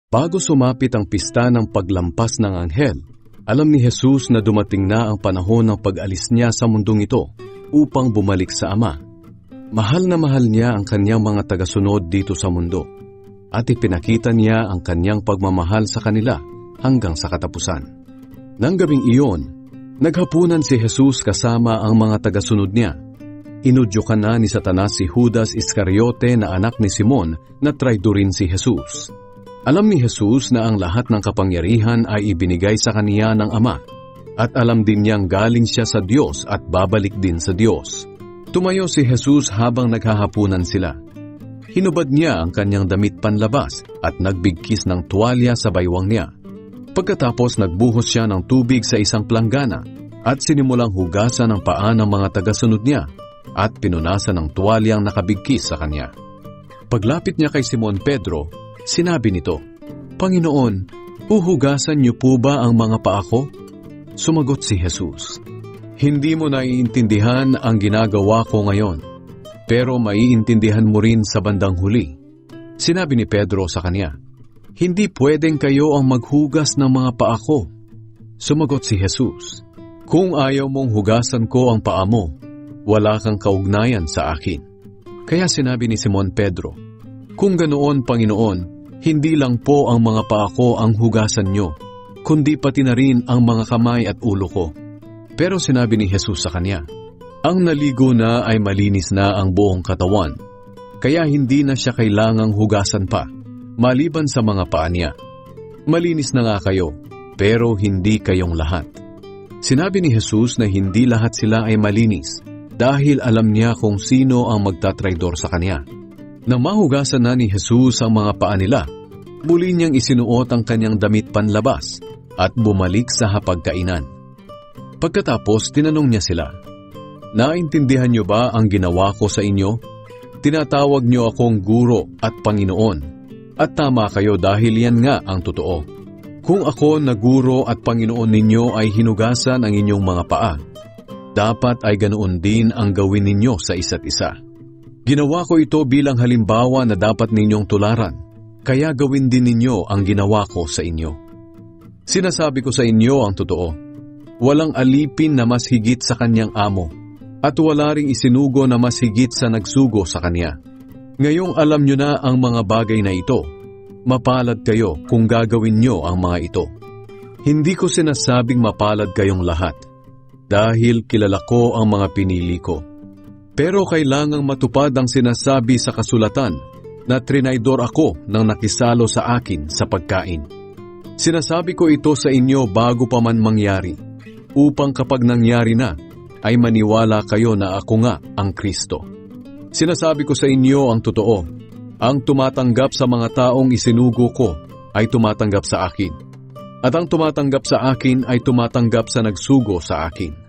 Bago sumapit ang pista ng paglampas ng anghel, alam ni Jesus na dumating na ang panahon ng pag-alis niya sa mundong ito upang bumalik sa Ama. Mahal na mahal niya ang kanyang mga tagasunod dito sa mundo at ipinakita niya ang kanyang pagmamahal sa kanila hanggang sa katapusan. Nang gabing iyon, naghapunan si Jesus kasama ang mga tagasunod niya. Inudyukan na ni Satanas si Judas Iscariote na anak ni Simon na traidorin si Jesus. Alam ni Jesus na ang lahat ng kapangyarihan ay ibinigay sa kaniya ng Ama at alam din niyang galing siya sa Diyos at babalik din sa Diyos. Tumayo si Jesus habang naghahapunan sila. Hinubad niya ang kanyang damit panlabas at nagbigkis ng tuwalya sa baywang niya. Pagkatapos nagbuhos siya ng tubig sa isang planggana at sinimulang hugasan ang paa ng mga tagasunod niya at pinunasan ng tuwalyang nakabigkis sa kanya. Paglapit niya kay Simon Pedro, sinabi nito, "Panginoon, huhugasan niyo po ba ang mga paa ko?" Sumagot si Jesus, "Hindi mo naiintindihan ang ginagawa ko ngayon, pero maiintindihan mo rin sa bandang huli." Sinabi ni Pedro sa kanya, "Hindi pwedeng kayo ang maghugas ng mga paa ko." Sumagot si Jesus, "Kung ayaw mong hugasan ko ang paa mo, wala kang kaugnayan sa akin." Kaya sinabi ni Simon Pedro, "Kung ganoon, Panginoon, hindi lang po ang mga paa ko ang hugasan nyo, kundi pati na rin ang mga kamay at ulo ko." Pero sinabi ni Jesus sa kanya, "Ang naligo na ay malinis na ang buong katawan, kaya hindi na siya kailangang hugasan pa, maliban sa mga paa niya. Malinis na nga kayo, pero hindi kayong lahat." Sinabi ni Jesus na hindi lahat sila ay malinis, dahil alam niya kung sino ang magtatraidor sa kanya. Nang mahugasan na ni Jesus ang mga paa nila, muli niyang isinuot ang kanyang damit panlabas at bumalik sa hapagkainan. Pagkatapos tinanong niya sila, "Naintindihan niyo ba ang ginawa ko sa inyo? Tinatawag niyo akong guro at Panginoon, at tama kayo dahil yan nga ang totoo. Kung ako na guro at Panginoon ninyo ay hinugasan ang inyong mga paa, dapat ay ganoon din ang gawin ninyo sa isa't isa. Ginawa ko ito bilang halimbawa na dapat ninyong tularan, kaya gawin din ninyo ang ginawa ko sa inyo. Sinasabi ko sa inyo ang totoo, walang alipin na mas higit sa kanyang amo, at wala ring isinugo na mas higit sa nagsugo sa kanya. Ngayong alam nyo na ang mga bagay na ito, mapalad kayo kung gagawin nyo ang mga ito. Hindi ko sinasabing mapalad kayong lahat, dahil kilala ko ang mga pinili ko. Pero kailangang matupad ang sinasabi sa kasulatan na trinaydor ako nang nakisalo sa akin sa pagkain. Sinasabi ko ito sa inyo bago pa man mangyari, upang kapag nangyari na, ay maniwala kayo na ako nga ang Kristo. Sinasabi ko sa inyo ang totoo, ang tumatanggap sa mga taong isinugo ko ay tumatanggap sa akin, at ang tumatanggap sa akin ay tumatanggap sa nagsugo sa akin.